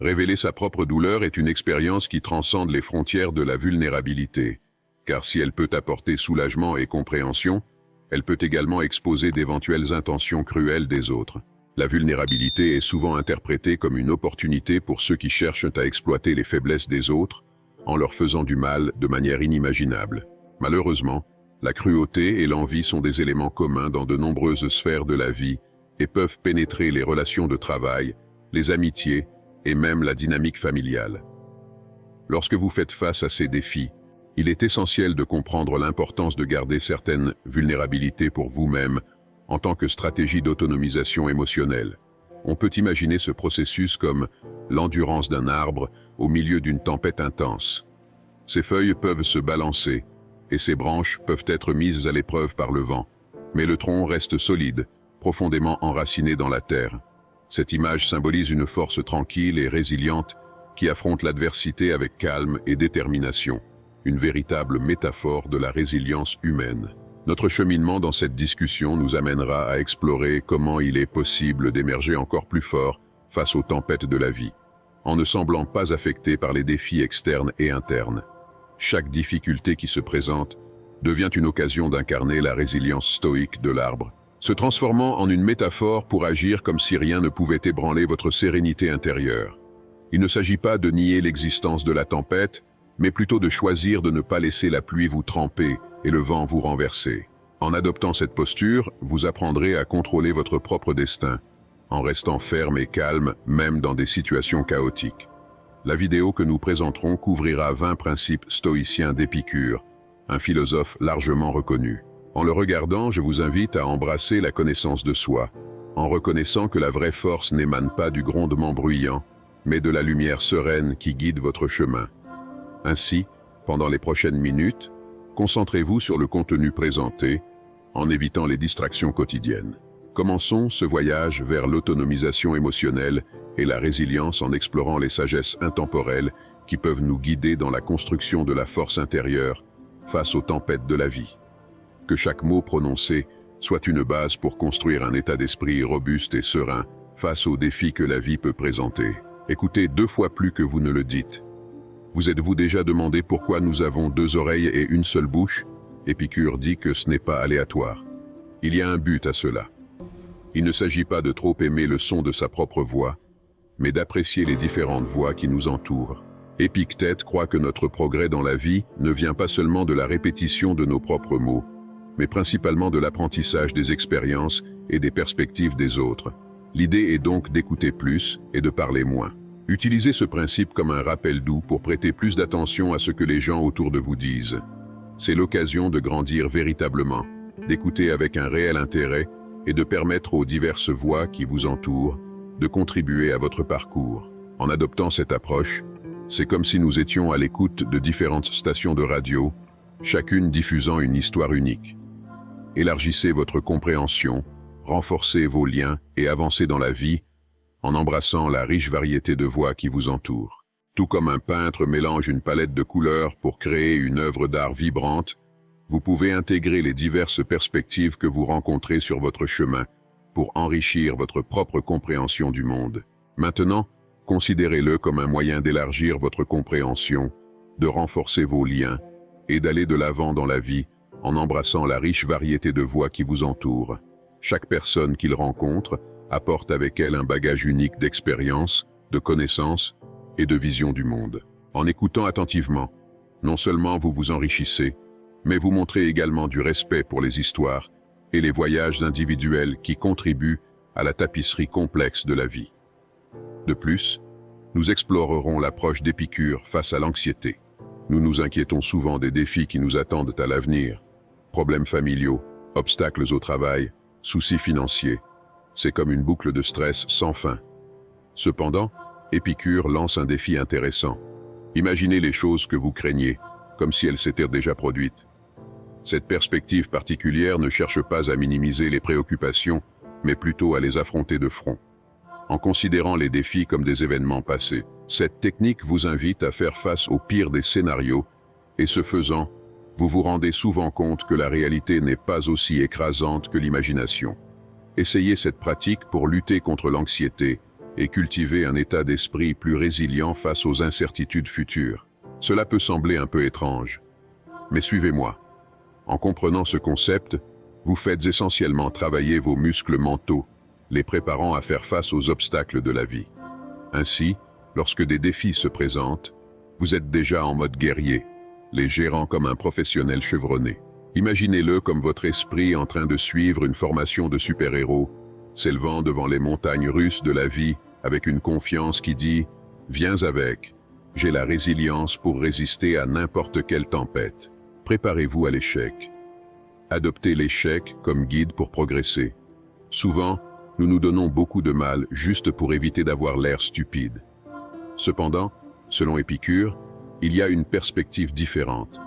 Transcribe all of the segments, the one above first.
Révéler sa propre douleur est une expérience qui transcende les frontières de la vulnérabilité, car si elle peut apporter soulagement et compréhension, elle peut également exposer d'éventuelles intentions cruelles des autres. La vulnérabilité est souvent interprétée comme une opportunité pour ceux qui cherchent à exploiter les faiblesses des autres, en leur faisant du mal de manière inimaginable. Malheureusement, la cruauté et l'envie sont des éléments communs dans de nombreuses sphères de la vie et peuvent pénétrer les relations de travail, les amitiés et même la dynamique familiale. Lorsque vous faites face à ces défis, il est essentiel de comprendre l'importance de garder certaines vulnérabilités pour vous-même en tant que stratégie d'autonomisation émotionnelle. On peut imaginer ce processus comme l'endurance d'un arbre au milieu d'une tempête intense. Ses feuilles peuvent se balancer et ses branches peuvent être mises à l'épreuve par le vent, mais le tronc reste solide, profondément enraciné dans la terre. Cette image symbolise une force tranquille et résiliente qui affronte l'adversité avec calme et détermination, une véritable métaphore de la résilience humaine. Notre cheminement dans cette discussion nous amènera à explorer comment il est possible d'émerger encore plus fort face aux tempêtes de la vie, en ne semblant pas affecté par les défis externes et internes. Chaque difficulté qui se présente devient une occasion d'incarner la résilience stoïque de l'arbre, se transformant en une métaphore pour agir comme si rien ne pouvait ébranler votre sérénité intérieure. Il ne s'agit pas de nier l'existence de la tempête, mais plutôt de choisir de ne pas laisser la pluie vous tremper et le vent vous renverser. En adoptant cette posture, vous apprendrez à contrôler votre propre destin, en restant ferme et calme même dans des situations chaotiques. La vidéo que nous présenterons couvrira 20 principes stoïciens d'Épicure, un philosophe largement reconnu. En le regardant, je vous invite à embrasser la connaissance de soi, en reconnaissant que la vraie force n'émane pas du grondement bruyant, mais de la lumière sereine qui guide votre chemin. Ainsi, pendant les prochaines minutes, concentrez-vous sur le contenu présenté, en évitant les distractions quotidiennes. Commençons ce voyage vers l'autonomisation émotionnelle et la résilience en explorant les sagesses intemporelles qui peuvent nous guider dans la construction de la force intérieure face aux tempêtes de la vie. Que chaque mot prononcé soit une base pour construire un état d'esprit robuste et serein face aux défis que la vie peut présenter. Écoutez 2 fois plus que vous ne le dites. Vous êtes-vous déjà demandé pourquoi nous avons 2 oreilles et une seule bouche? Épicure dit que ce n'est pas aléatoire. Il y a un but à cela. Il ne s'agit pas de trop aimer le son de sa propre voix, mais d'apprécier les différentes voix qui nous entourent. Épictète croit que notre progrès dans la vie ne vient pas seulement de la répétition de nos propres mots, mais principalement de l'apprentissage des expériences et des perspectives des autres. L'idée est donc d'écouter plus et de parler moins. Utilisez ce principe comme un rappel doux pour prêter plus d'attention à ce que les gens autour de vous disent. C'est l'occasion de grandir véritablement, d'écouter avec un réel intérêt et de permettre aux diverses voix qui vous entourent de contribuer à votre parcours. En adoptant cette approche, c'est comme si nous étions à l'écoute de différentes stations de radio, chacune diffusant une histoire unique. Élargissez votre compréhension, renforcez vos liens et avancez dans la vie en embrassant la riche variété de voix qui vous entoure. Tout comme un peintre mélange une palette de couleurs pour créer une œuvre d'art vibrante, vous pouvez intégrer les diverses perspectives que vous rencontrez sur votre chemin pour enrichir votre propre compréhension du monde. Maintenant, considérez-le comme un moyen d'élargir votre compréhension, de renforcer vos liens et d'aller de l'avant dans la vie en embrassant la riche variété de voix qui vous entoure. Chaque personne qu'il rencontre apporte avec elle un bagage unique d'expérience, de connaissances et de vision du monde. En écoutant attentivement, non seulement vous vous enrichissez, mais vous montrez également du respect pour les histoires et les voyages individuels qui contribuent à la tapisserie complexe de la vie. De plus, nous explorerons l'approche d'Épicure face à l'anxiété. Nous nous inquiétons souvent des défis qui nous attendent à l'avenir. Problèmes familiaux, obstacles au travail, soucis financiers. C'est comme une boucle de stress sans fin. Cependant, Épicure lance un défi intéressant. Imaginez les choses que vous craignez, comme si elles s'étaient déjà produites. Cette perspective particulière ne cherche pas à minimiser les préoccupations, mais plutôt à les affronter de front. En considérant les défis comme des événements passés, cette technique vous invite à faire face au pire des scénarios, et ce faisant, vous vous rendez souvent compte que la réalité n'est pas aussi écrasante que l'imagination. Essayez cette pratique pour lutter contre l'anxiété et cultiver un état d'esprit plus résilient face aux incertitudes futures. Cela peut sembler un peu étrange, mais suivez-moi. En comprenant ce concept, vous faites essentiellement travailler vos muscles mentaux, les préparant à faire face aux obstacles de la vie. Ainsi, lorsque des défis se présentent, vous êtes déjà en mode guerrier, les gérant comme un professionnel chevronné. Imaginez-le comme votre esprit en train de suivre une formation de super-héros, s'élevant devant les montagnes russes de la vie avec une confiance qui dit « Viens avec, j'ai la résilience pour résister à n'importe quelle tempête ». Préparez-vous à l'échec. Adoptez l'échec comme guide pour progresser. Souvent, nous nous donnons beaucoup de mal juste pour éviter d'avoir l'air stupide. Cependant, selon Épicure, il y a une perspective différente.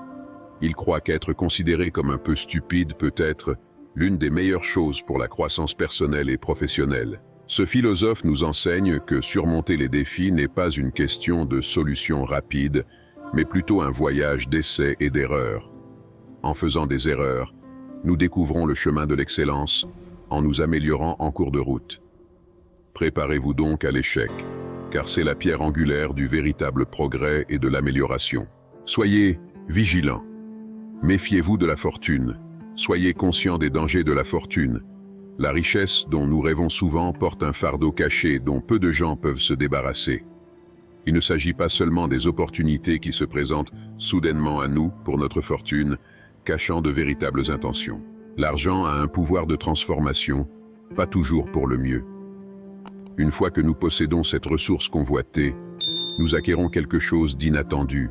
Il croit qu'être considéré comme un peu stupide peut être l'une des meilleures choses pour la croissance personnelle et professionnelle. Ce philosophe nous enseigne que surmonter les défis n'est pas une question de solution rapide, mais plutôt un voyage d'essais et d'erreurs. En faisant des erreurs, nous découvrons le chemin de l'excellence en nous améliorant en cours de route. Préparez-vous donc à l'échec, car c'est la pierre angulaire du véritable progrès et de l'amélioration. Soyez vigilants. Méfiez-vous de la fortune. Soyez conscients des dangers de la fortune. La richesse dont nous rêvons souvent porte un fardeau caché dont peu de gens peuvent se débarrasser. Il ne s'agit pas seulement des opportunités qui se présentent soudainement à nous pour notre fortune, cachant de véritables intentions. L'argent a un pouvoir de transformation, pas toujours pour le mieux. Une fois que nous possédons cette ressource convoitée, nous acquérons quelque chose d'inattendu,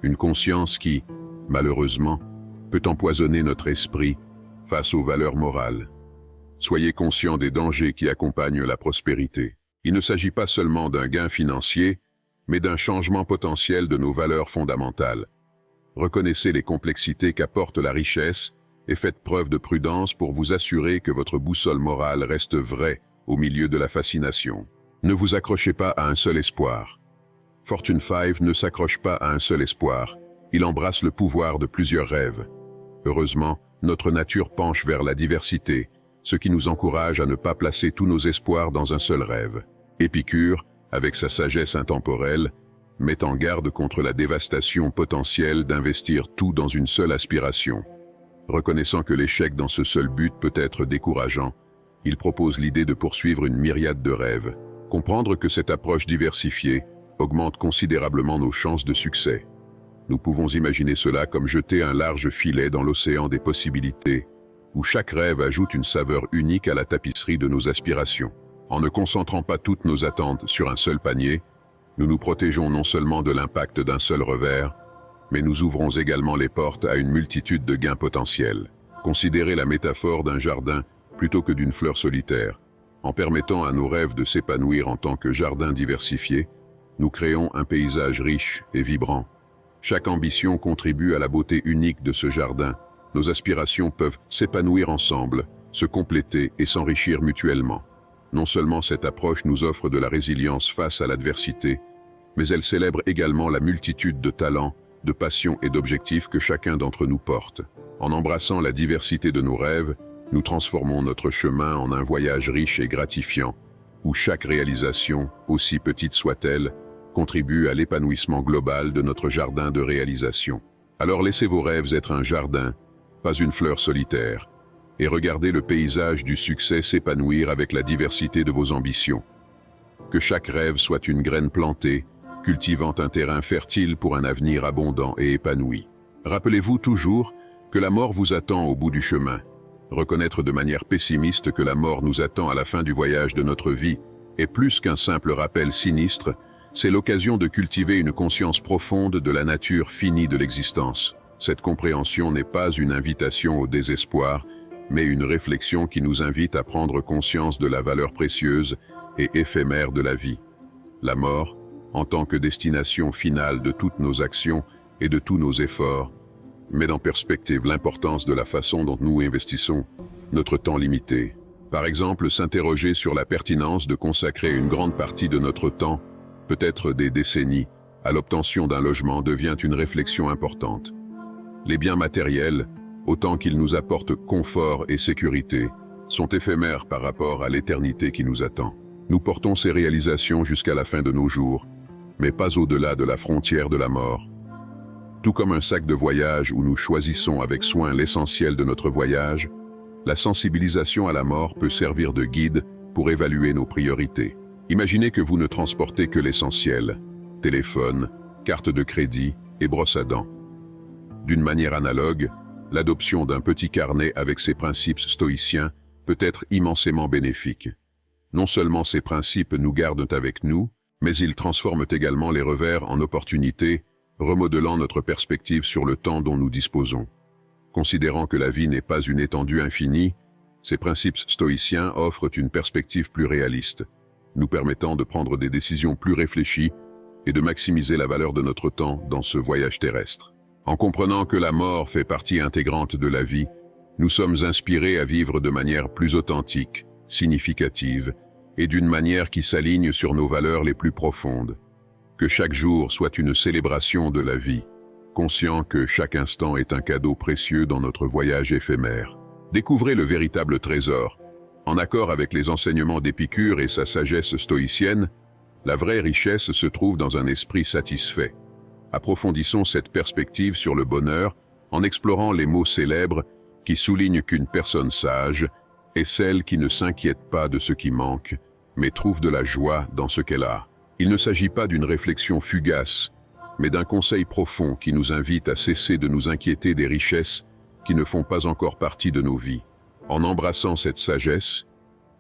une conscience qui, malheureusement, peut empoisonner notre esprit face aux valeurs morales. Soyez conscients des dangers qui accompagnent la prospérité. Il ne s'agit pas seulement d'un gain financier, mais d'un changement potentiel de nos valeurs fondamentales. Reconnaissez les complexités qu'apporte la richesse et faites preuve de prudence pour vous assurer que votre boussole morale reste vraie au milieu de la fascination. Ne vous accrochez pas à un seul espoir. Fortune 5 ne s'accroche pas à un seul espoir. Il embrasse le pouvoir de plusieurs rêves. Heureusement, notre nature penche vers la diversité, ce qui nous encourage à ne pas placer tous nos espoirs dans un seul rêve. Épicure, avec sa sagesse intemporelle, met en garde contre la dévastation potentielle d'investir tout dans une seule aspiration. Reconnaissant que l'échec dans ce seul but peut être décourageant, il propose l'idée de poursuivre une myriade de rêves. Comprendre que cette approche diversifiée augmente considérablement nos chances de succès. Nous pouvons imaginer cela comme jeter un large filet dans l'océan des possibilités, où chaque rêve ajoute une saveur unique à la tapisserie de nos aspirations. En ne concentrant pas toutes nos attentes sur un seul panier, nous nous protégeons non seulement de l'impact d'un seul revers, mais nous ouvrons également les portes à une multitude de gains potentiels. Considérez la métaphore d'un jardin plutôt que d'une fleur solitaire. En permettant à nos rêves de s'épanouir en tant que jardin diversifié, nous créons un paysage riche et vibrant. Chaque ambition contribue à la beauté unique de ce jardin. Nos aspirations peuvent s'épanouir ensemble, se compléter et s'enrichir mutuellement. Non seulement cette approche nous offre de la résilience face à l'adversité, mais elle célèbre également la multitude de talents, de passions et d'objectifs que chacun d'entre nous porte. En embrassant la diversité de nos rêves, nous transformons notre chemin en un voyage riche et gratifiant, où chaque réalisation, aussi petite soit-elle, contribue à l'épanouissement global de notre jardin de réalisation. Alors laissez vos rêves être un jardin, pas une fleur solitaire, et regardez le paysage du succès s'épanouir avec la diversité de vos ambitions. Que chaque rêve soit une graine plantée, cultivant un terrain fertile pour un avenir abondant et épanoui. Rappelez-vous toujours que la mort vous attend au bout du chemin. Reconnaître de manière pessimiste que la mort nous attend à la fin du voyage de notre vie est plus qu'un simple rappel sinistre, c'est l'occasion de cultiver une conscience profonde de la nature finie de l'existence. Cette compréhension n'est pas une invitation au désespoir, mais une réflexion qui nous invite à prendre conscience de la valeur précieuse et éphémère de la vie. La mort, en tant que destination finale de toutes nos actions et de tous nos efforts, met en perspective l'importance de la façon dont nous investissons notre temps limité. Par exemple, s'interroger sur la pertinence de consacrer une grande partie de notre temps, peut-être des décennies, à l'obtention d'un logement devient une réflexion importante. Les biens matériels, autant qu'ils nous apportent confort et sécurité, sont éphémères par rapport à l'éternité qui nous attend. Nous portons ces réalisations jusqu'à la fin de nos jours, mais pas au-delà de la frontière de la mort. Tout comme un sac de voyage où nous choisissons avec soin l'essentiel de notre voyage, la sensibilisation à la mort peut servir de guide pour évaluer nos priorités. Imaginez que vous ne transportez que l'essentiel, téléphone, carte de crédit et brosse à dents. D'une manière analogue, l'adoption d'un petit carnet avec ses principes stoïciens peut être immensément bénéfique. Non seulement ces principes nous gardent avec nous, mais ils transforment également les revers en opportunités, remodelant notre perspective sur le temps dont nous disposons. Considérant que la vie n'est pas une étendue infinie, ces principes stoïciens offrent une perspective plus réaliste, nous permettant de prendre des décisions plus réfléchies et de maximiser la valeur de notre temps dans ce voyage terrestre. En comprenant que la mort fait partie intégrante de la vie, nous sommes inspirés à vivre de manière plus authentique, significative, et d'une manière qui s'aligne sur nos valeurs les plus profondes. Que chaque jour soit une célébration de la vie, conscient que chaque instant est un cadeau précieux dans notre voyage éphémère. Découvrez le véritable trésor. En accord avec les enseignements d'Épicure et sa sagesse stoïcienne, la vraie richesse se trouve dans un esprit satisfait. Approfondissons cette perspective sur le bonheur en explorant les mots célèbres qui soulignent qu'une personne sage est celle qui ne s'inquiète pas de ce qui manque, mais trouve de la joie dans ce qu'elle a. Il ne s'agit pas d'une réflexion fugace, mais d'un conseil profond qui nous invite à cesser de nous inquiéter des richesses qui ne font pas encore partie de nos vies. En embrassant cette sagesse,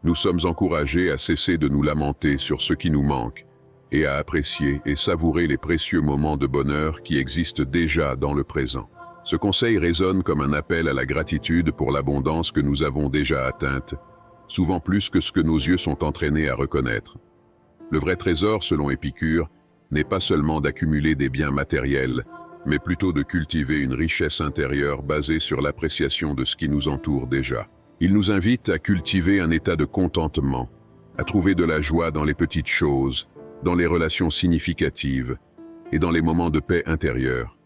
nous sommes encouragés à cesser de nous lamenter sur ce qui nous manque et à apprécier et savourer les précieux moments de bonheur qui existent déjà dans le présent. Ce conseil résonne comme un appel à la gratitude pour l'abondance que nous avons déjà atteinte, souvent plus que ce que nos yeux sont entraînés à reconnaître. Le vrai trésor, selon Épicure, n'est pas seulement d'accumuler des biens matériels, mais plutôt de cultiver une richesse intérieure basée sur l'appréciation de ce qui nous entoure déjà. Il nous invite à cultiver un état de contentement, à trouver de la joie dans les petites choses, dans les relations significatives et dans les moments de paix intérieure.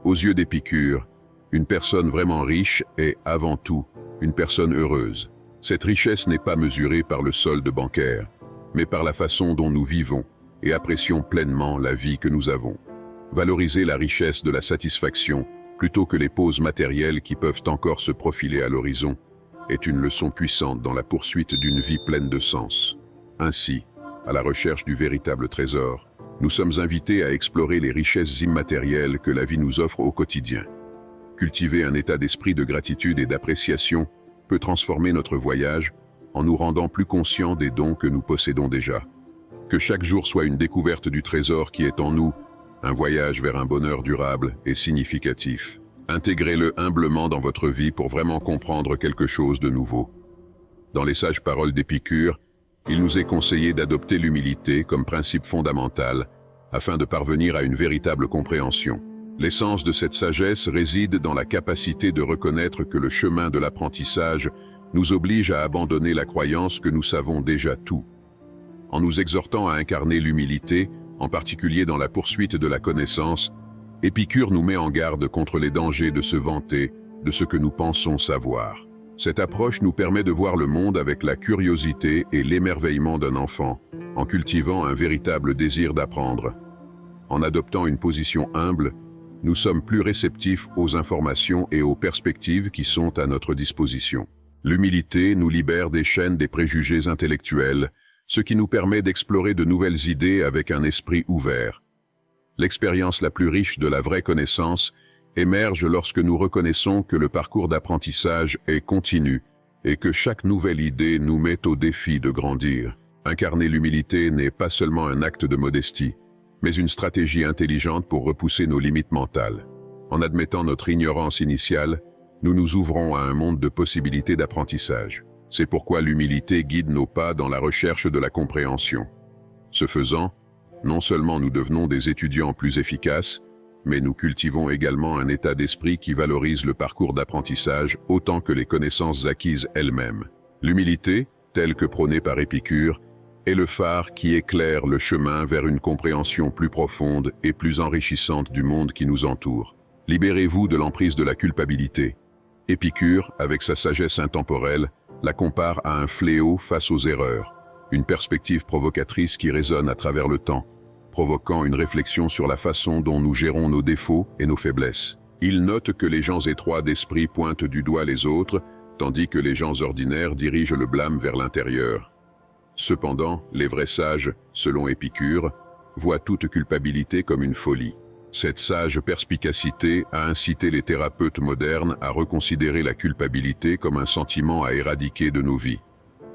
Aux yeux d'Épicure, une personne vraiment riche est, avant tout, une personne heureuse. Cette richesse n'est pas mesurée par le solde bancaire, mais par la façon dont nous vivons et apprécions pleinement la vie que nous avons. Valoriser la richesse de la satisfaction, plutôt que les pauses matérielles qui peuvent encore se profiler à l'horizon, est une leçon puissante dans la poursuite d'une vie pleine de sens. Ainsi, à la recherche du véritable trésor, nous sommes invités à explorer les richesses immatérielles que la vie nous offre au quotidien. Cultiver un état d'esprit de gratitude et d'appréciation peut transformer notre voyage en nous rendant plus conscients des dons que nous possédons déjà. Que chaque jour soit une découverte du trésor qui est en nous, un voyage vers un bonheur durable et significatif. Intégrez-le humblement dans votre vie pour vraiment comprendre quelque chose de nouveau. Dans les sages paroles d'Épicure, il nous est conseillé d'adopter l'humilité comme principe fondamental afin de parvenir à une véritable compréhension. L'essence de cette sagesse réside dans la capacité de reconnaître que le chemin de l'apprentissage nous oblige à abandonner la croyance que nous savons déjà tout. En nous exhortant à incarner l'humilité, en particulier dans la poursuite de la connaissance, Épicure nous met en garde contre les dangers de se vanter de ce que nous pensons savoir. Cette approche nous permet de voir le monde avec la curiosité et l'émerveillement d'un enfant, en cultivant un véritable désir d'apprendre. En adoptant une position humble, nous sommes plus réceptifs aux informations et aux perspectives qui sont à notre disposition. L'humilité nous libère des chaînes des préjugés intellectuels, ce qui nous permet d'explorer de nouvelles idées avec un esprit ouvert. L'expérience la plus riche de la vraie connaissance émerge lorsque nous reconnaissons que le parcours d'apprentissage est continu et que chaque nouvelle idée nous met au défi de grandir. Incarner l'humilité n'est pas seulement un acte de modestie, mais une stratégie intelligente pour repousser nos limites mentales. En admettant notre ignorance initiale, nous nous ouvrons à un monde de possibilités d'apprentissage. C'est pourquoi l'humilité guide nos pas dans la recherche de la compréhension. Ce faisant, non seulement nous devenons des étudiants plus efficaces, mais nous cultivons également un état d'esprit qui valorise le parcours d'apprentissage autant que les connaissances acquises elles-mêmes. L'humilité, telle que prônée par Épicure, est le phare qui éclaire le chemin vers une compréhension plus profonde et plus enrichissante du monde qui nous entoure. Libérez-vous de l'emprise de la culpabilité. Épicure, avec sa sagesse intemporelle, la compare à un fléau face aux erreurs. une perspective provocatrice qui résonne à travers le temps, provoquant une réflexion sur la façon dont nous gérons nos défauts et nos faiblesses. Il note que les gens étroits d'esprit pointent du doigt les autres, tandis que les gens ordinaires dirigent le blâme vers l'intérieur. Cependant, les vrais sages, selon Épicure, voient toute culpabilité comme une folie. Cette sage perspicacité a incité les thérapeutes modernes à reconsidérer la culpabilité comme un sentiment à éradiquer de nos vies.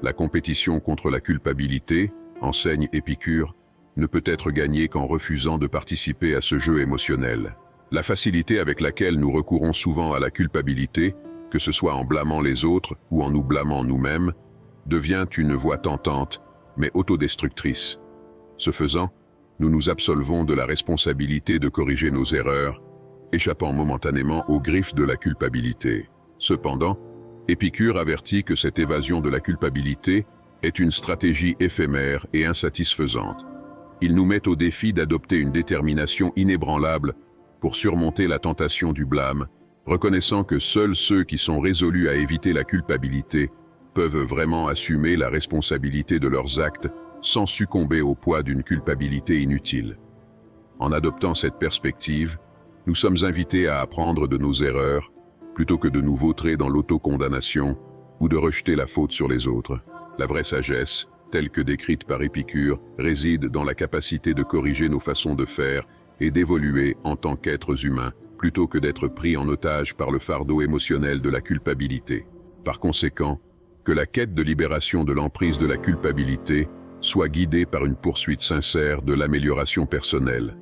La compétition contre la culpabilité, enseigne Épicure, ne peut être gagnée qu'en refusant de participer à ce jeu émotionnel. La facilité avec laquelle nous recourons souvent à la culpabilité, que ce soit en blâmant les autres ou en nous blâmant nous-mêmes, devient une voie tentante, mais autodestructrice. Ce faisant, nous nous absolvons de la responsabilité de corriger nos erreurs, échappant momentanément aux griffes de la culpabilité. Cependant, Épicure avertit que cette évasion de la culpabilité est une stratégie éphémère et insatisfaisante. Il nous met au défi d'adopter une détermination inébranlable pour surmonter la tentation du blâme, reconnaissant que seuls ceux qui sont résolus à éviter la culpabilité peuvent vraiment assumer la responsabilité de leurs actes sans succomber au poids d'une culpabilité inutile. En adoptant cette perspective, nous sommes invités à apprendre de nos erreurs, plutôt que de nous vautrer dans l'autocondamnation ou de rejeter la faute sur les autres. La vraie sagesse, telle que décrite par Épicure, réside dans la capacité de corriger nos façons de faire et d'évoluer en tant qu'êtres humains, plutôt que d'être pris en otage par le fardeau émotionnel de la culpabilité. Par conséquent, que la quête de libération de l'emprise de la culpabilité soit guidée par une poursuite sincère de l'amélioration personnelle.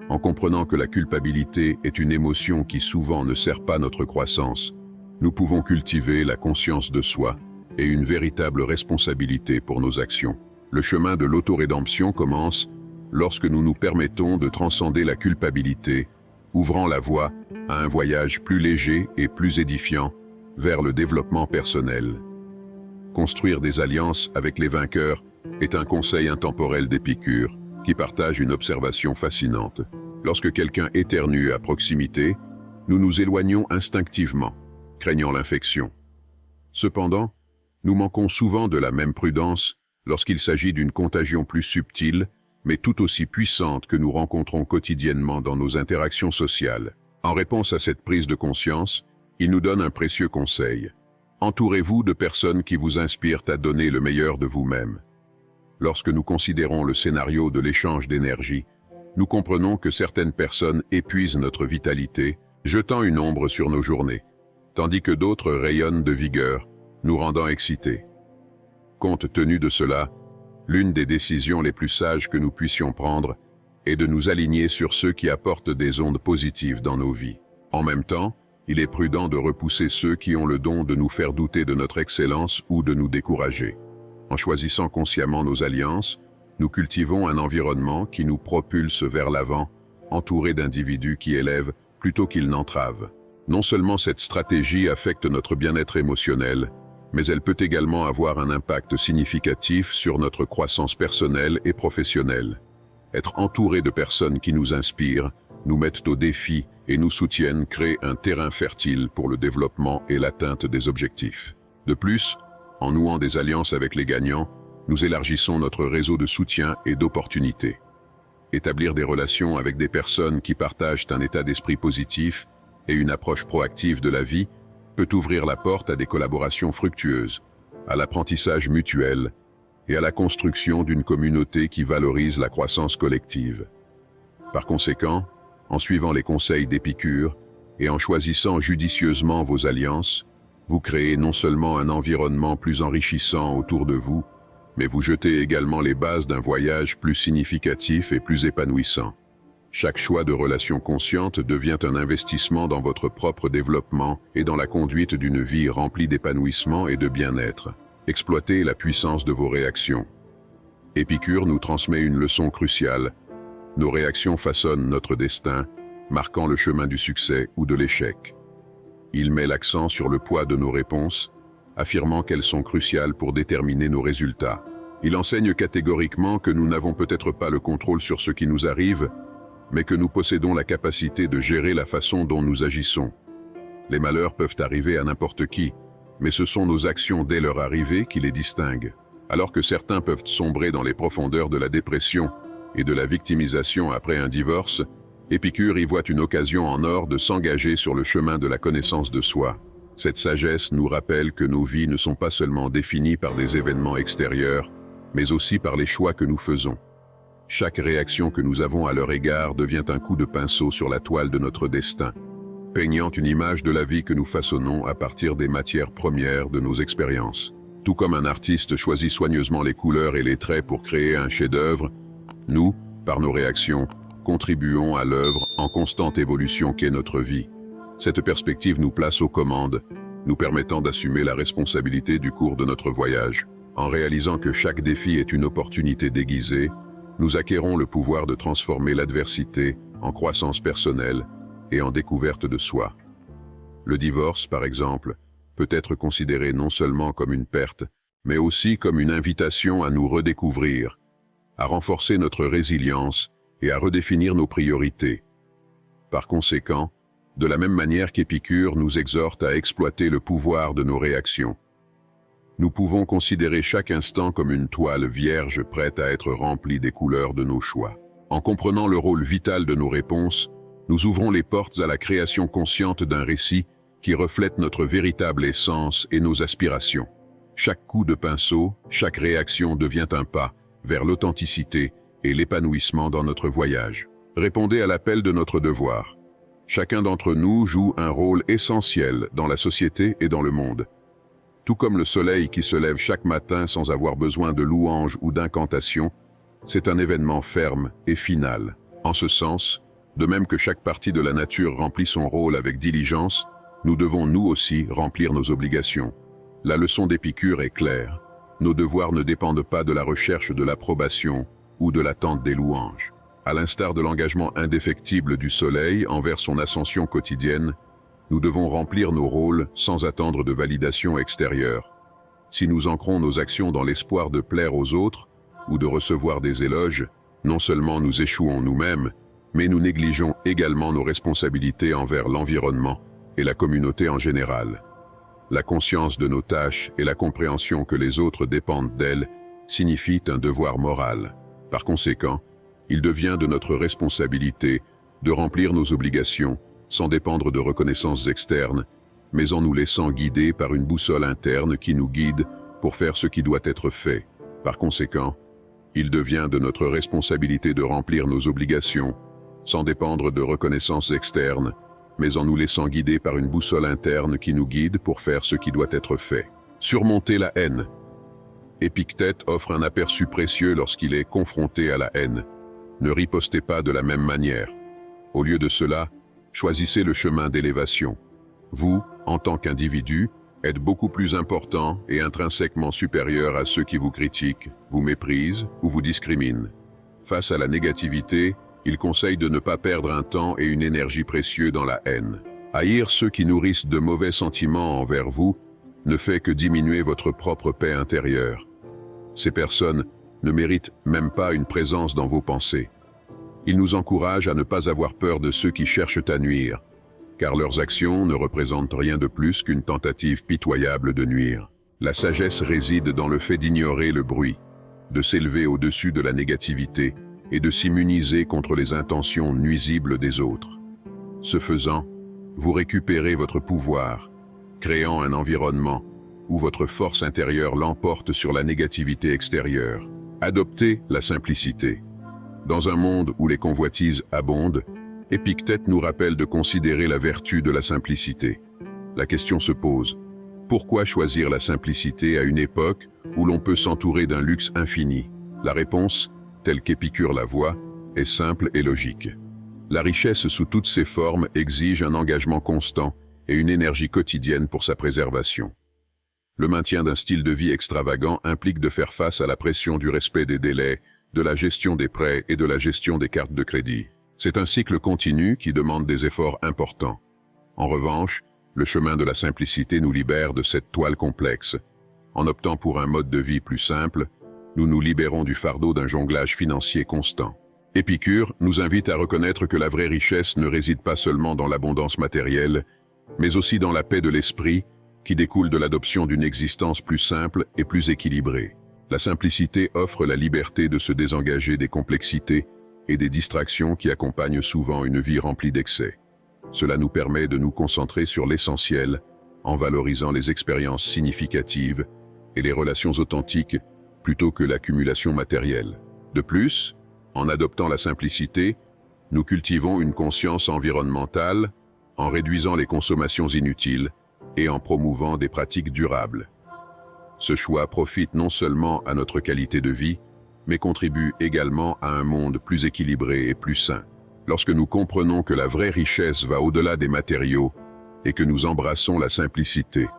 En comprenant que la culpabilité est une émotion qui souvent ne sert pas notre croissance, nous pouvons cultiver la conscience de soi et une véritable responsabilité pour nos actions. Le chemin de l'autorédemption commence lorsque nous nous permettons de transcender la culpabilité, ouvrant la voie à un voyage plus léger et plus édifiant vers le développement personnel. Construire des alliances avec les vainqueurs est un conseil intemporel d'Épicure, qui partage une observation fascinante. Lorsque quelqu'un éternue à proximité, nous nous éloignons instinctivement, craignant l'infection. Cependant, nous manquons souvent de la même prudence lorsqu'il s'agit d'une contagion plus subtile, mais tout aussi puissante que nous rencontrons quotidiennement dans nos interactions sociales. En réponse à cette prise de conscience, il nous donne un précieux conseil. Entourez-vous de personnes qui vous inspirent à donner le meilleur de vous-même. Lorsque nous considérons le scénario de l'échange d'énergie, nous comprenons que certaines personnes épuisent notre vitalité, jetant une ombre sur nos journées, tandis que d'autres rayonnent de vigueur, nous rendant excités. Compte tenu de cela, l'une des décisions les plus sages que nous puissions prendre est de nous aligner sur ceux qui apportent des ondes positives dans nos vies. En même temps, il est prudent de repousser ceux qui ont le don de nous faire douter de notre excellence ou de nous décourager. En choisissant consciemment nos alliances, nous cultivons un environnement qui nous propulse vers l'avant, entouré d'individus qui élèvent plutôt qu'ils n'entravent. Non seulement cette stratégie affecte notre bien-être émotionnel, mais elle peut également avoir un impact significatif sur notre croissance personnelle et professionnelle. Être entouré de personnes qui nous inspirent, nous mettent au défi et nous soutiennent crée un terrain fertile pour le développement et l'atteinte des objectifs. De plus, en nouant des alliances avec les gagnants, nous élargissons notre réseau de soutien et d'opportunités. Établir des relations avec des personnes qui partagent un état d'esprit positif et une approche proactive de la vie peut ouvrir la porte à des collaborations fructueuses, à l'apprentissage mutuel et à la construction d'une communauté qui valorise la croissance collective. Par conséquent, en suivant les conseils d'Épicure et en choisissant judicieusement vos alliances, vous créez non seulement un environnement plus enrichissant autour de vous, mais vous jetez également les bases d'un voyage plus significatif et plus épanouissant. Chaque choix de relation consciente devient un investissement dans votre propre développement et dans la conduite d'une vie remplie d'épanouissement et de bien-être. Exploitez la puissance de vos réactions. Épicure nous transmet une leçon cruciale. Nos réactions façonnent notre destin, marquant le chemin du succès ou de l'échec. Il met l'accent sur le poids de nos réponses, affirmant qu'elles sont cruciales pour déterminer nos résultats. Il enseigne catégoriquement que nous n'avons peut-être pas le contrôle sur ce qui nous arrive, mais que nous possédons la capacité de gérer la façon dont nous agissons. Les malheurs peuvent arriver à n'importe qui, mais ce sont nos actions dès leur arrivée qui les distinguent. Alors que certains peuvent sombrer dans les profondeurs de la dépression et de la victimisation après un divorce, Épicure y voit une occasion en or de s'engager sur le chemin de la connaissance de soi. Cette sagesse nous rappelle que nos vies ne sont pas seulement définies par des événements extérieurs, mais aussi par les choix que nous faisons. Chaque réaction que nous avons à leur égard devient un coup de pinceau sur la toile de notre destin, peignant une image de la vie que nous façonnons à partir des matières premières de nos expériences. Tout comme un artiste choisit soigneusement les couleurs et les traits pour créer un chef-d'œuvre, nous, par nos réactions, contribuons à l'œuvre en constante évolution qu'est notre vie. Cette perspective nous place aux commandes, nous permettant d'assumer la responsabilité du cours de notre voyage. En réalisant que chaque défi est une opportunité déguisée, nous acquérons le pouvoir de transformer l'adversité en croissance personnelle et en découverte de soi. Le divorce, par exemple, peut être considéré non seulement comme une perte, mais aussi comme une invitation à nous redécouvrir, à renforcer notre résilience et à redéfinir nos priorités. Par conséquent, de la même manière qu'Épicure nous exhorte à exploiter le pouvoir de nos réactions, nous pouvons considérer chaque instant comme une toile vierge prête à être remplie des couleurs de nos choix. En comprenant le rôle vital de nos réponses, nous ouvrons les portes à la création consciente d'un récit qui reflète notre véritable essence et nos aspirations. Chaque coup de pinceau, chaque réaction devient un pas vers l'authenticité et l'épanouissement dans notre voyage. Répondez à l'appel de notre devoir. Chacun d'entre nous joue un rôle essentiel dans la société et dans le monde. Tout comme le soleil qui se lève chaque matin sans avoir besoin de louanges ou d'incantations, c'est un événement ferme et final. En ce sens, de même que chaque partie de la nature remplit son rôle avec diligence, nous devons nous aussi remplir nos obligations. La leçon d'Épicure est claire. Nos devoirs ne dépendent pas de la recherche de l'approbation ou de l'attente des louanges. À l'instar de l'engagement indéfectible du soleil envers son ascension quotidienne, nous devons remplir nos rôles sans attendre de validation extérieure. Si nous ancrons nos actions dans l'espoir de plaire aux autres ou de recevoir des éloges, non seulement nous échouons nous-mêmes, mais nous négligeons également nos responsabilités envers l'environnement et la communauté en général. La conscience de nos tâches et la compréhension que les autres dépendent d'elles signifient un devoir moral. Par conséquent, il devient de notre responsabilité de remplir nos obligations sans dépendre de reconnaissances externes, mais en nous laissant guider par une boussole interne qui nous guide pour faire ce qui doit être fait. Par conséquent, il devient de notre responsabilité de remplir nos obligations sans dépendre de reconnaissances externes, mais en nous laissant guider par une boussole interne qui nous guide pour faire ce qui doit être fait. Surmonter la haine. Épictète offre un aperçu précieux lorsqu'il est confronté à la haine. Ne ripostez pas de la même manière. Au lieu de cela, choisissez le chemin d'élévation. Vous, en tant qu'individu, êtes beaucoup plus important et intrinsèquement supérieur à ceux qui vous critiquent, vous méprisent ou vous discriminent. Face à la négativité, il conseille de ne pas perdre un temps et une énergie précieux dans la haine. Haïr ceux qui nourrissent de mauvais sentiments envers vous ne fait que diminuer votre propre paix intérieure. Ces personnes ne méritent même pas une présence dans vos pensées. Ils nous encouragent à ne pas avoir peur de ceux qui cherchent à nuire, car leurs actions ne représentent rien de plus qu'une tentative pitoyable de nuire. La sagesse réside dans le fait d'ignorer le bruit, de s'élever au-dessus de la négativité et de s'immuniser contre les intentions nuisibles des autres. Ce faisant, vous récupérez votre pouvoir, créant un environnement où votre force intérieure l'emporte sur la négativité extérieure. Adoptez la simplicité. Dans un monde où les convoitises abondent, Épictète nous rappelle de considérer la vertu de la simplicité. La question se pose, pourquoi choisir la simplicité à une époque où l'on peut s'entourer d'un luxe infini? La réponse, telle qu'Épicure la voit, est simple et logique. La richesse sous toutes ses formes exige un engagement constant et une énergie quotidienne pour sa préservation. Le maintien d'un style de vie extravagant implique de faire face à la pression du respect des délais, de la gestion des prêts et de la gestion des cartes de crédit. C'est un cycle continu qui demande des efforts importants. En revanche, le chemin de la simplicité nous libère de cette toile complexe. En optant pour un mode de vie plus simple, nous nous libérons du fardeau d'un jonglage financier constant. Épicure nous invite à reconnaître que la vraie richesse ne réside pas seulement dans l'abondance matérielle, mais aussi dans la paix de l'esprit qui découle de l'adoption d'une existence plus simple et plus équilibrée. La simplicité offre la liberté de se désengager des complexités et des distractions qui accompagnent souvent une vie remplie d'excès. Cela nous permet de nous concentrer sur l'essentiel, en valorisant les expériences significatives et les relations authentiques plutôt que l'accumulation matérielle. De plus, en adoptant la simplicité, nous cultivons une conscience environnementale en réduisant les consommations inutiles et en promouvant des pratiques durables. Ce choix profite non seulement à notre qualité de vie, mais contribue également à un monde plus équilibré et plus sain. Lorsque nous comprenons que la vraie richesse va au-delà des matériaux et que nous embrassons la simplicité,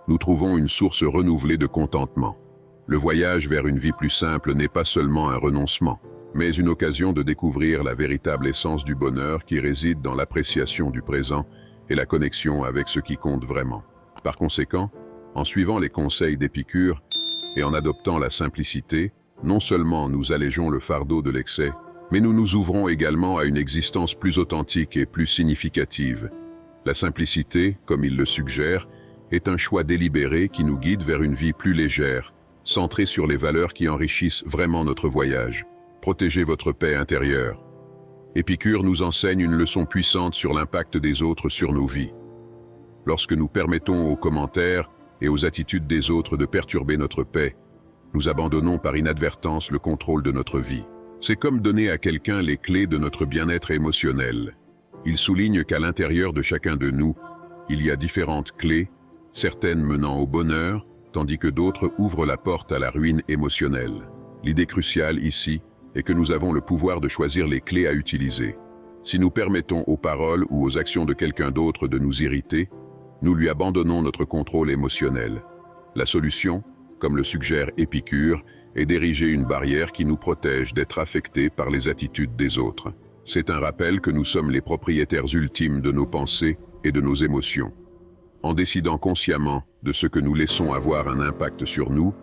nous trouvons une source renouvelée de contentement. Le voyage vers une vie plus simple n'est pas seulement un renoncement, mais une occasion de découvrir la véritable essence du bonheur qui réside dans l'appréciation du présent et la connexion avec ce qui compte vraiment. Par conséquent, en suivant les conseils d'Épicure et en adoptant la simplicité, non seulement nous allégeons le fardeau de l'excès, mais nous nous ouvrons également à une existence plus authentique et plus significative. La simplicité, comme il le suggère, est un choix délibéré qui nous guide vers une vie plus légère, centrée sur les valeurs qui enrichissent vraiment notre voyage. Protégez votre paix intérieure. Épicure nous enseigne une leçon puissante sur l'impact des autres sur nos vies. Lorsque nous permettons aux commentaires et aux attitudes des autres de perturber notre paix, nous abandonnons par inadvertance le contrôle de notre vie. C'est comme donner à quelqu'un les clés de notre bien-être émotionnel. Il souligne qu'à l'intérieur de chacun de nous, il y a différentes clés, certaines menant au bonheur, tandis que d'autres ouvrent la porte à la ruine émotionnelle. L'idée cruciale ici est que nous avons le pouvoir de choisir les clés à utiliser. Si nous permettons aux paroles ou aux actions de quelqu'un d'autre de nous irriter, nous lui abandonnons notre contrôle émotionnel. La solution, comme le suggère Épicure, est d'ériger une barrière qui nous protège d'être affectés par les attitudes des autres. C'est un rappel que nous sommes les propriétaires ultimes de nos pensées et de nos émotions. En décidant consciemment de ce que nous laissons avoir un impact sur nous,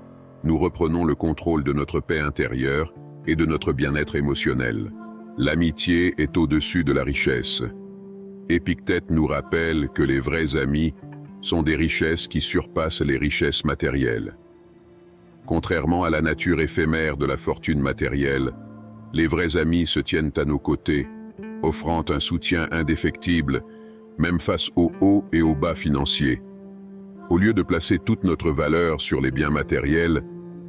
nous reprenons le contrôle de notre paix intérieure et de notre bien-être émotionnel. L'amitié est au-dessus de la richesse. Épictète nous rappelle que les vrais amis sont des richesses qui surpassent les richesses matérielles. Contrairement à la nature éphémère de la fortune matérielle, les vrais amis se tiennent à nos côtés, offrant un soutien indéfectible, même face aux hauts et aux bas financiers. Au lieu de placer toute notre valeur sur les biens matériels,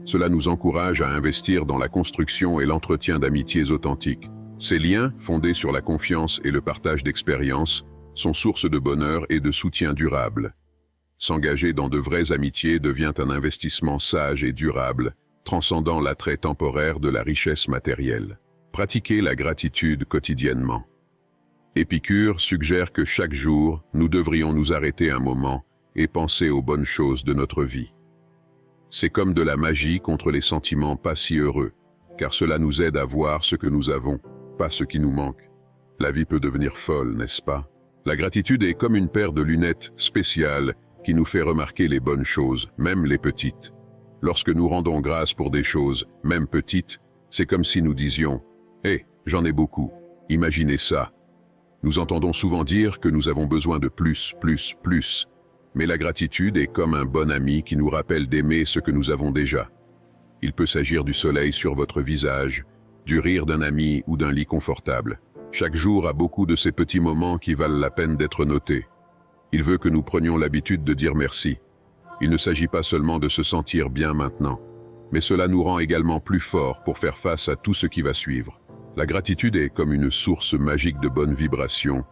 cela nous encourage à investir dans la construction et l'entretien d'amitiés authentiques. Ces liens, fondés sur la confiance et le partage d'expériences, sont source de bonheur et de soutien durable. S'engager dans de vraies amitiés devient un investissement sage et durable, transcendant l'attrait temporaire de la richesse matérielle. Pratiquez la gratitude quotidiennement. Épicure suggère que chaque jour, nous devrions nous arrêter un moment et penser aux bonnes choses de notre vie. C'est comme de la magie contre les sentiments pas si heureux, car cela nous aide à voir ce que nous avons, pas ce qui nous manque. La vie peut devenir folle, n'est-ce pas? La gratitude est comme une paire de lunettes spéciales qui nous fait remarquer les bonnes choses, même les petites. Lorsque nous rendons grâce pour des choses, même petites, c'est comme si nous disions « Hé, j'en ai beaucoup, imaginez ça ». Nous entendons souvent dire que nous avons besoin de plus. Mais la gratitude est comme un bon ami qui nous rappelle d'aimer ce que nous avons déjà. Il peut s'agir du soleil sur votre visage, du rire d'un ami ou d'un lit confortable. Chaque jour a beaucoup de ces petits moments qui valent la peine d'être notés. Il veut que nous prenions l'habitude de dire merci. Il ne s'agit pas seulement de se sentir bien maintenant, mais cela nous rend également plus forts pour faire face à tout ce qui va suivre. La gratitude est comme une source magique de bonnes vibrations,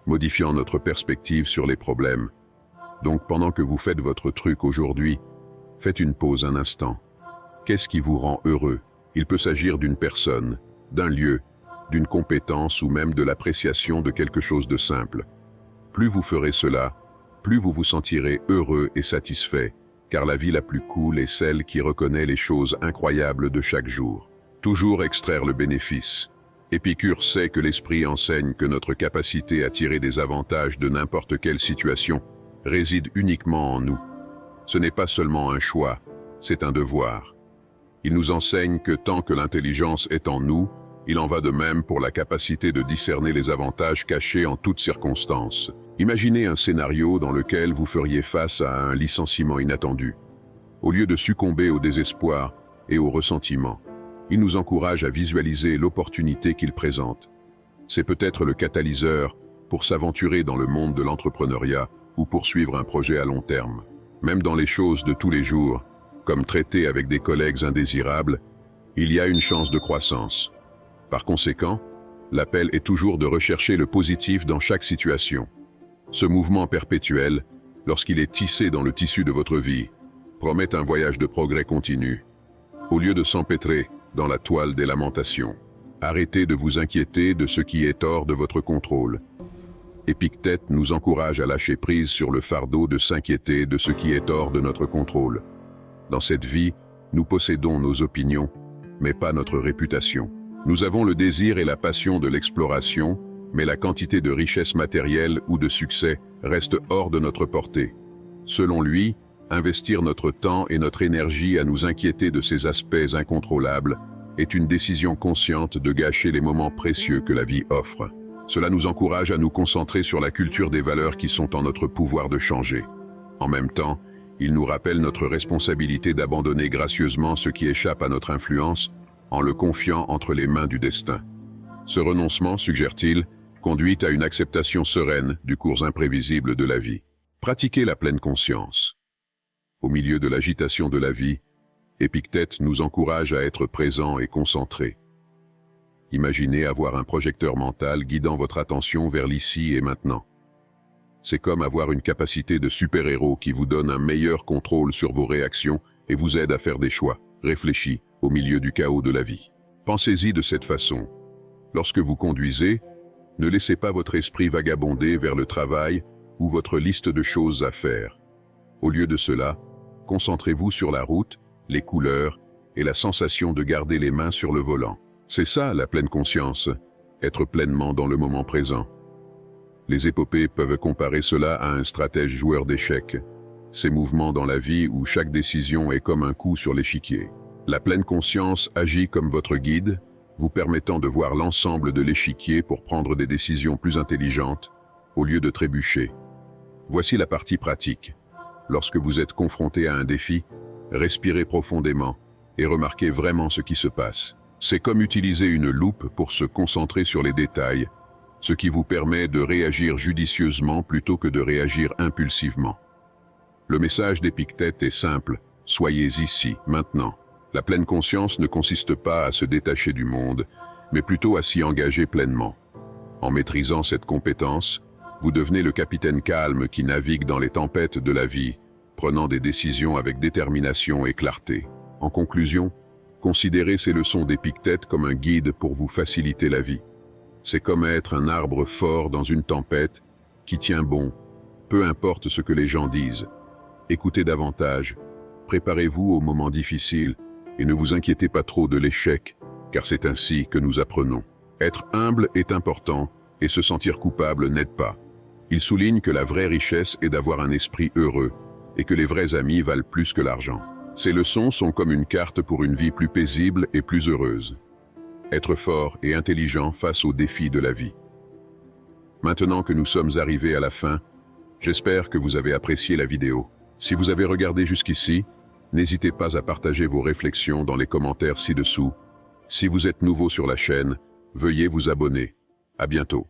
modifiant notre perspective sur les problèmes. Donc pendant que vous faites votre truc aujourd'hui, faites une pause un instant. Qu'est-ce qui vous rend heureux? Il peut s'agir d'une personne, d'un lieu, d'une compétence ou même de l'appréciation de quelque chose de simple. Plus vous ferez cela, plus vous vous sentirez heureux et satisfait, car la vie la plus cool est celle qui reconnaît les choses incroyables de chaque jour. Toujours extraire le bénéfice. Épicure sait que l'esprit enseigne que notre capacité à tirer des avantages de n'importe quelle situation réside uniquement en nous. Ce n'est pas seulement un choix, c'est un devoir. Il nous enseigne que tant que l'intelligence est en nous, il en va de même pour la capacité de discerner les avantages cachés en toutes circonstances. Imaginez un scénario dans lequel vous feriez face à un licenciement inattendu. Au lieu de succomber au désespoir, et au ressentiment. Il nous encourage à visualiser l'opportunité qu'il présente. C'est peut-être le catalyseur pour s'aventurer dans le monde de l'entrepreneuriat ou poursuivre un projet à long terme. Même dans les choses de tous les jours, comme traiter avec des collègues indésirables, il y a une chance de croissance. Par conséquent, l'appel est toujours de rechercher le positif dans chaque situation. Ce mouvement perpétuel, lorsqu'il est tissé dans le tissu de votre vie, promet un voyage de progrès continu. Au lieu de s'empêtrer dans la toile des lamentations, arrêtez de vous inquiéter de ce qui est hors de votre contrôle. Épictète nous encourage à lâcher prise sur le fardeau de s'inquiéter de ce qui est hors de notre contrôle. Dans cette vie, nous possédons nos opinions, mais pas notre réputation. Nous avons le désir et la passion de l'exploration, mais la quantité de richesse matérielle ou de succès reste hors de notre portée. Selon lui, investir notre temps et notre énergie à nous inquiéter de ces aspects incontrôlables est une décision consciente de gâcher les moments précieux que la vie offre. Cela nous encourage à nous concentrer sur la culture des valeurs qui sont en notre pouvoir de changer. En même temps, il nous rappelle notre responsabilité d'abandonner gracieusement ce qui échappe à notre influence en le confiant entre les mains du destin. Ce renoncement, suggère-t-il, conduit à une acceptation sereine du cours imprévisible de la vie. Pratiquez la pleine conscience. Au milieu de l'agitation de la vie, Épictète nous encourage à être présent et concentré. Imaginez avoir un projecteur mental guidant votre attention vers l'ici et maintenant. C'est comme avoir une capacité de super-héros qui vous donne un meilleur contrôle sur vos réactions et vous aide à faire des choix réfléchis au milieu du chaos de la vie. Pensez-y de cette façon. Lorsque vous conduisez, ne laissez pas votre esprit vagabonder vers le travail ou votre liste de choses à faire. Au lieu de cela, concentrez-vous sur la route, les couleurs et la sensation de garder les mains sur le volant. C'est ça la pleine conscience, être pleinement dans le moment présent. Les épopées peuvent comparer cela à un stratège joueur d'échecs, ces mouvements dans la vie où chaque décision est comme un coup sur l'échiquier. La pleine conscience agit comme votre guide, vous permettant de voir l'ensemble de l'échiquier pour prendre des décisions plus intelligentes, au lieu de trébucher. Voici la partie pratique. Lorsque vous êtes confronté à un défi, respirez profondément et remarquez vraiment ce qui se passe. C'est comme utiliser une loupe pour se concentrer sur les détails, ce qui vous permet de réagir judicieusement plutôt que de réagir impulsivement. Le message d'Épictète est simple, soyez ici, maintenant. La pleine conscience ne consiste pas à se détacher du monde, mais plutôt à s'y engager pleinement. En maîtrisant cette compétence, vous devenez le capitaine calme qui navigue dans les tempêtes de la vie, prenant des décisions avec détermination et clarté. En conclusion, considérez ces leçons d'Épictète comme un guide pour vous faciliter la vie. C'est comme être un arbre fort dans une tempête qui tient bon, peu importe ce que les gens disent. Écoutez davantage, préparez-vous aux moments difficiles et ne vous inquiétez pas trop de l'échec, car c'est ainsi que nous apprenons. Être humble est important et se sentir coupable n'aide pas. Il souligne que la vraie richesse est d'avoir un esprit heureux et que les vrais amis valent plus que l'argent. Ces leçons sont comme une carte pour une vie plus paisible et plus heureuse. Être fort et intelligent face aux défis de la vie. Maintenant que nous sommes arrivés à la fin, j'espère que vous avez apprécié la vidéo. Si vous avez regardé jusqu'ici, n'hésitez pas à partager vos réflexions dans les commentaires ci-dessous. Si vous êtes nouveau sur la chaîne, veuillez vous abonner. À bientôt.